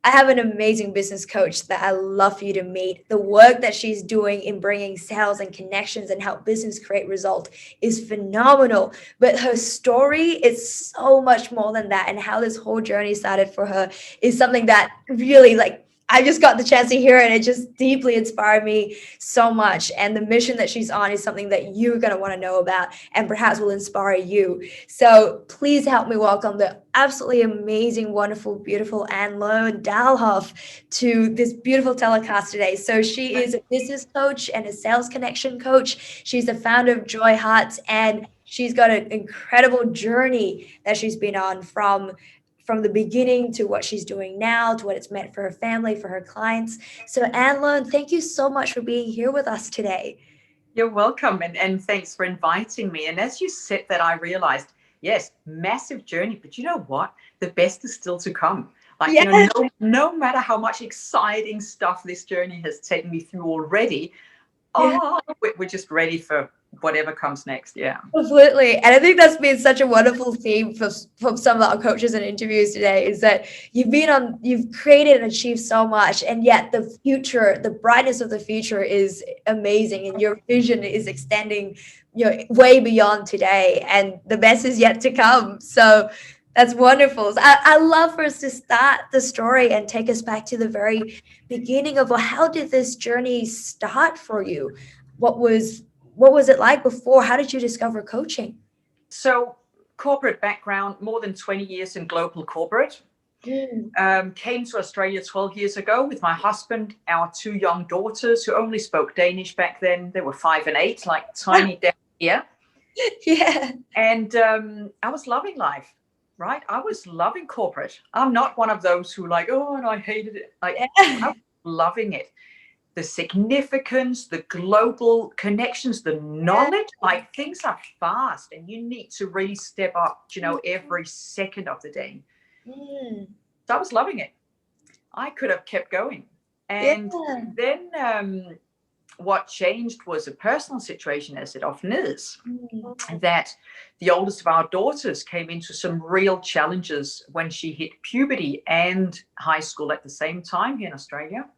I have an amazing business coach that I love for you to meet. The work that she's doing in bringing sales and connections and help business create result is phenomenal. But her story is so much more than that. And how this whole journey started for her is something that really like I just got the chance to hear it. It just deeply inspired me so much. And the mission that she's on is something that you're going to want to know about and perhaps will inspire you. So please help me welcome the absolutely amazing, wonderful, beautiful Annlone Dalhoff to this beautiful telecast today. So she is a business coach and a sales connection coach. She's the founder of Joy Hearts, and she's got an incredible journey that she's been on from the beginning to what she's doing now, to what it's meant for her family, for her clients. So Annlone, thank you so much for being here with us today. You're welcome, and thanks for inviting me. And as you said that, I realized, yes, massive journey, but you know what? The best is still to come. Like, Yes. no matter how much exciting stuff this journey has taken me through already, Yeah. we're just ready for whatever comes next. Yeah. Absolutely. And I think that's been such a wonderful theme from some of our coaches and interviews today is that you've created and achieved so much. And yet the future, the brightness of the future is amazing. And your vision is extending, way beyond today. And the best is yet to come. So that's wonderful. So I love for us to start the story and take us back to the very beginning of, well, how did this journey start for you? What was what was it like before? How did you discover coaching? So, corporate background, more than 20 years in global corporate. Mm. Came to Australia 12 years ago with my husband, our two young daughters who only spoke Danish back then. They were 5 and 8, like tiny down here. Yeah. And I was loving life, right? I was loving corporate. I'm not one of those who like, oh, and I hated it. Like, I Yeah. was loving it. The significance, the global connections, the knowledge, like things are fast and you need to really step up, every second of the day. Mm. So I was loving it. I could have kept going. Yeah. And then what changed was a personal situation, as it often is, Mm. that the oldest of our daughters came into some real challenges when she hit puberty and high school at the same time here in Australia.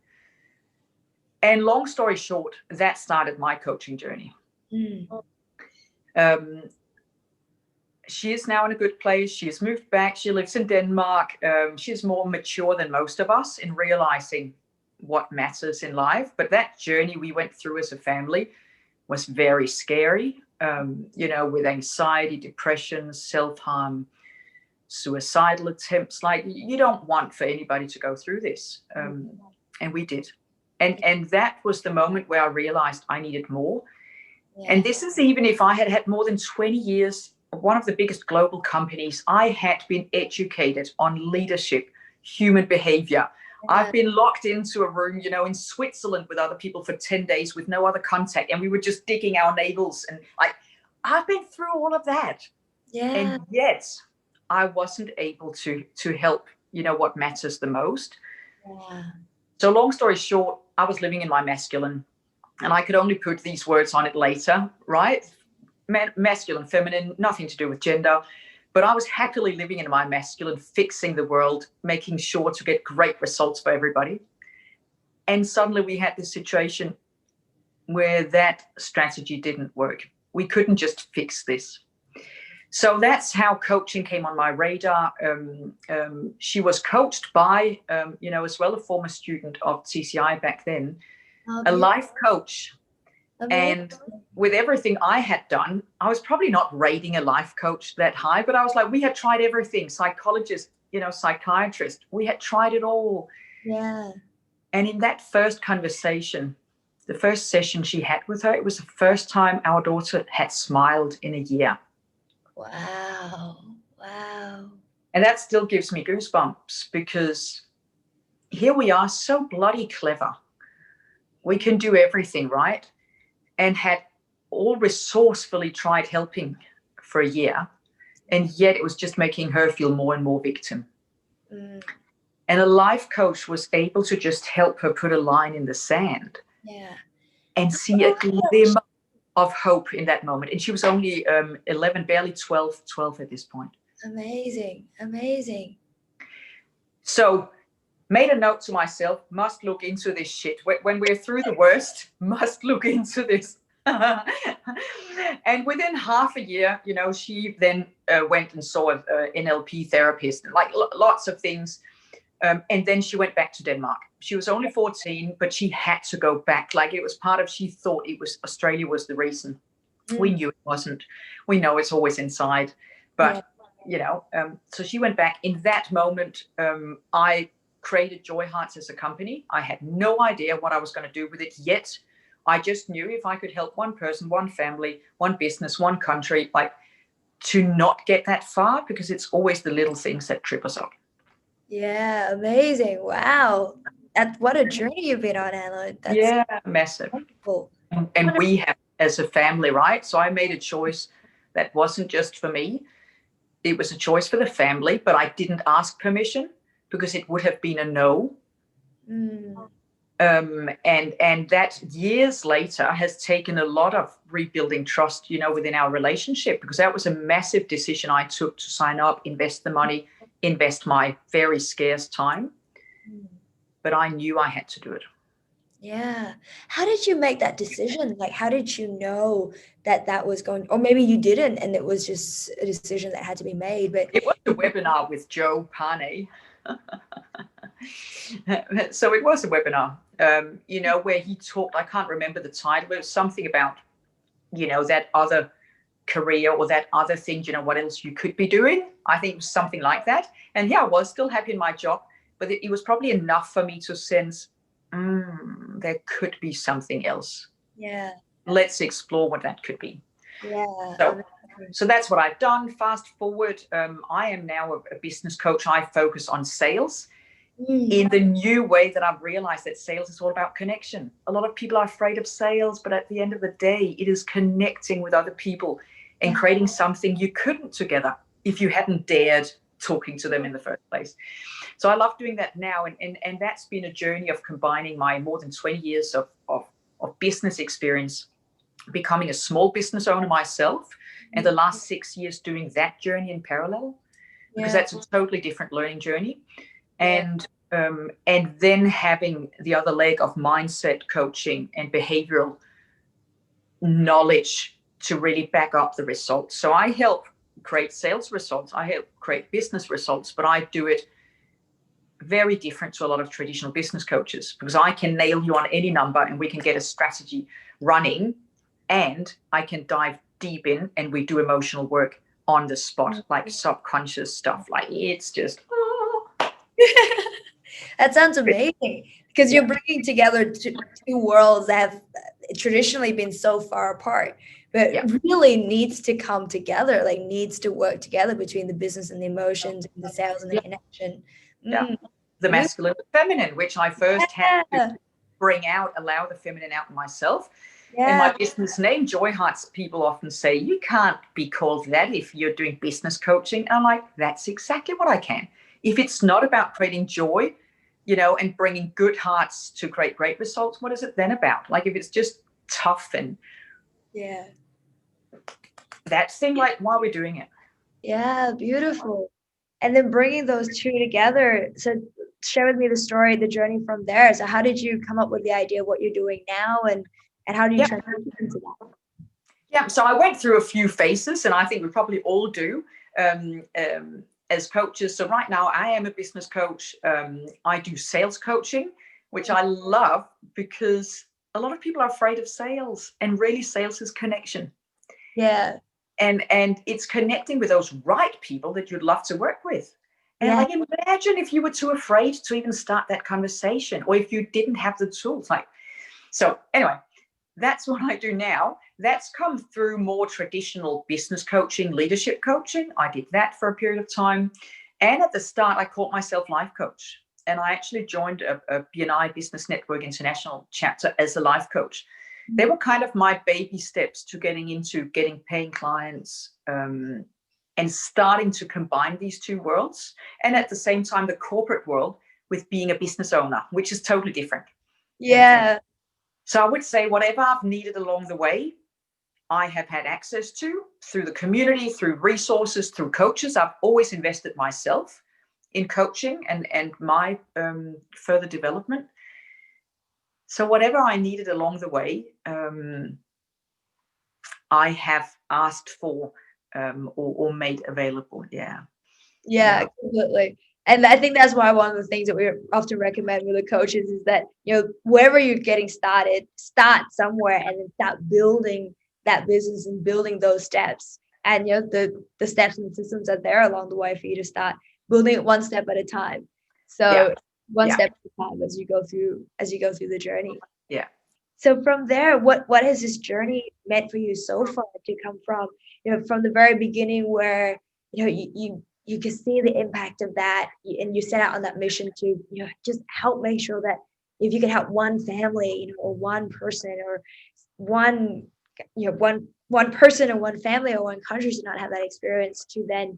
And long story short, that started my coaching journey. Mm. Um, she is now in a good place. She has moved back. She lives in Denmark. She's more mature than most of us in realizing what matters in life. But that journey we went through as a family was very scary, with anxiety, depression, self-harm, suicidal attempts. Like, you don't want for anybody to go through this. And we did. And that was the moment where I realized I needed more. Yeah. And this is even if I had had more than 20 years of one of the biggest global companies. I had been educated on leadership, human behavior. I've been locked into a room, in Switzerland with other people for 10 days with no other contact. And we were just digging our navels. And I've been through all of that. Yeah. And yet I wasn't able to help, what matters the most. Yeah. So long story short, I was living in my masculine, and I could only put these words on it later, right? Masculine, feminine, nothing to do with gender. But I was happily living in my masculine, fixing the world, making sure to get great results for everybody. And suddenly we had this situation where that strategy didn't work. We couldn't just fix this. So that's how coaching came on my radar. She was coached by, as well, a former student of TCI back then, Oh, a life coach. amazing. And with everything I had done, I was probably not rating a life coach that high, but I was like, we had tried everything, psychologist, psychiatrist, we had tried it all. Yeah. And in that first conversation, the first session she had with her, it was the first time our daughter had smiled in a year. Wow. Wow. And that still gives me goosebumps because here we are, so bloody clever. We can do everything, right? And had all resourcefully tried helping for a year. And yet it was just making her feel more and more victim. Mm. And a life coach was able to just help her put a line in the sand Yeah. and see a glimmer of hope in that moment. And she was only 11, barely 12 at this point. Amazing. Amazing. So Made a note to myself, must look into this shit. When we're through the worst, must look into this. And within half a year, she then went and saw an NLP therapist, like lots of things. And then she went back to Denmark. She was only 14, but she had to go back. Like it was part of, she thought it was Australia was the reason. We knew it wasn't. We know it's always inside. But, so she went back. In that moment, I created Joy Hearts as a company. I had no idea what I was going to do with it yet. I just knew if I could help one person, one family, one business, one country, like to not get that far, because it's always the little things that trip us up. Yeah, amazing. Wow. What a journey you've been on, Annlone. That's massive. Wonderful. And we have as a family, right? So I made a choice that wasn't just for me. It was a choice for the family, but I didn't ask permission because it would have been a no. And that years later has taken a lot of rebuilding trust, within our relationship, because that was a massive decision I took to sign up, invest the money, invest my very scarce time. But I knew I had to do it. Yeah. How did you make that decision? Like, how did you know that was going, or maybe you didn't, and it was just a decision that had to be made? But it was a webinar with Joe Parnay. So it was a webinar, where he talked, I can't remember the title, but it was something about, that other career or that other thing, what else you could be doing. I think it was something like that. And I was still happy in my job, but it was probably enough for me to sense, there could be something else. Yeah. Let's explore what that could be. Yeah. So that's what I've done. Fast forward, I am now a business coach. I focus on sales in the new way that I've realized that sales is all about connection. A lot of people are afraid of sales, but at the end of the day, it is connecting with other people and creating something you couldn't together if you hadn't dared talking to them in the first place. So I love doing that now. And that's been a journey of combining my more than 20 years of business experience, becoming a small business owner myself, and the last 6 years doing that journey in parallel, because that's a totally different learning journey. And then having the other leg of mindset coaching and behavioral knowledge to really back up the results. So I help create sales results. I help create business results, but I do it very different to a lot of traditional business coaches, because I can nail you on any number and we can get a strategy running, and I can dive deep in and we do emotional work on the spot, like subconscious stuff. Like it's just That sounds amazing, because you're bringing together two worlds that have traditionally been so far apart, but really needs to come together, like needs to work together between the business and the emotions and the sales and the connection. The masculine and feminine, which I first had to bring out, allow the feminine out in myself. And my business name, Joy Hearts, people often say, you can't be called that if you're doing business coaching. And I'm like, that's exactly what I can. If it's not about creating joy, and bringing good hearts to create great results, what is it then about? Like if it's just tough and that thing, like why are we doing it? Yeah, beautiful. And then bringing those two together. So share with me the story, the journey from there. So how did you come up with the idea of what you're doing now, and how do you transition into that? Yeah, so I went through a few phases, and I think we probably all do as coaches. So right now I am a business coach. I do sales coaching, which I love, because a lot of people are afraid of sales, and really sales is connection. Yeah. And it's connecting with those right people that you'd love to work with. And like, imagine if you were too afraid to even start that conversation, or if you didn't have the tools. So anyway, that's what I do now. That's come through more traditional business coaching, leadership coaching. I did that for a period of time. And at the start, I called myself life coach. And I actually joined a BNI Business Network International chapter as a life coach. They were kind of my baby steps to getting paying clients, and starting to combine these two worlds. And at the same time, the corporate world with being a business owner, which is totally different. Yeah. So I would say whatever I've needed along the way, I have had access to through the community, through resources, through coaches. I've always invested myself. in coaching and my further development. So whatever I needed along the way, I have asked for, or made available. Yeah. Yeah, completely. And I think that's why one of the things that we often recommend with the coaches is that, wherever you're getting started, start somewhere and then start building that business and building those steps. And the steps and systems are there along the way for you to start building it one step at a time. Yeah. So one Yeah. step at a time as you go through the journey. Yeah. So from there, what has this journey meant for you so far to come from, from the very beginning where, you can see the impact of that and you set out on that mission to, just help make sure that if you can help one family, or one person or one, one person or one family or one country to not have that experience to then,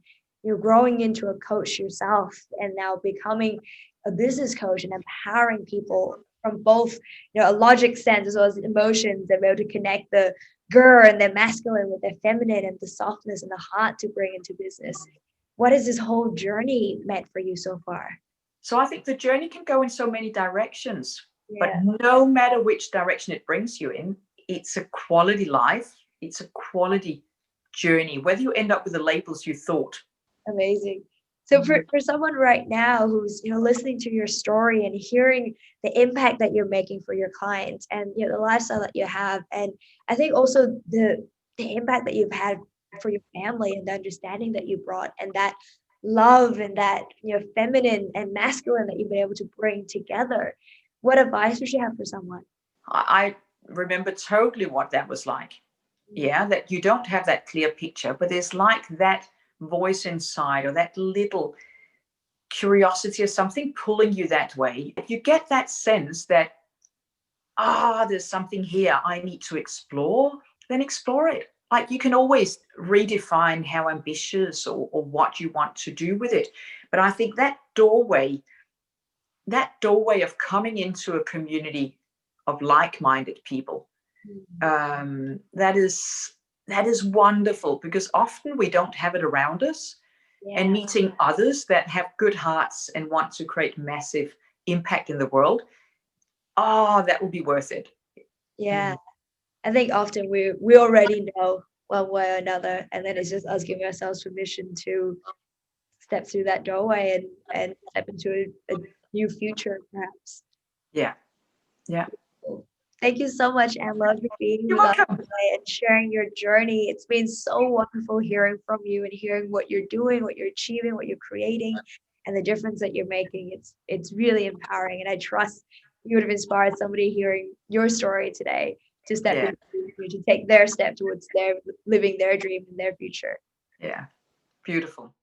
growing into a coach yourself and now becoming a business coach and empowering people from both, a logic sense as well as emotions, and be able to connect the girl and the masculine with the feminine and the softness and the heart to bring into business. What has this whole journey meant for you so far? So I think the journey can go in so many directions, but Yeah, no matter which direction it brings you in, it's a quality life. It's a quality journey, whether you end up with the labels you thought. amazing. So for someone right now who's, listening to your story and hearing the impact that you're making for your clients and, the lifestyle that you have, and I think also the impact that you've had for your family and the understanding that you brought and that love and that, feminine and masculine that you've been able to bring together. What advice would you have for someone? I remember totally what that was like. Yeah, that you don't have that clear picture, but there's like that voice inside or that little curiosity or something pulling you that way. If you get that sense that, there's something here I need to explore, then explore it. Like you can always redefine how ambitious or what you want to do with it. But I think that doorway of coming into a community of like-minded people, that is wonderful, because often we don't have it around us. And Yeah. meeting others that have good hearts and want to create massive impact in the world, that will be worth it. Yeah. I think often we already know one way or another, and then it's just us giving ourselves permission to step through that doorway and step into a new future, perhaps. Yeah. Yeah. Cool. Thank you so much, Anne-Lone, for being You're with us welcome. today and sharing your journey. It's been so wonderful hearing from you and hearing what you're doing, what you're achieving, what you're creating, and the difference that you're making. It's really empowering, and I trust you would have inspired somebody hearing your story today to step Yeah. into to take their step towards their living their dream and their future. Yeah. Beautiful.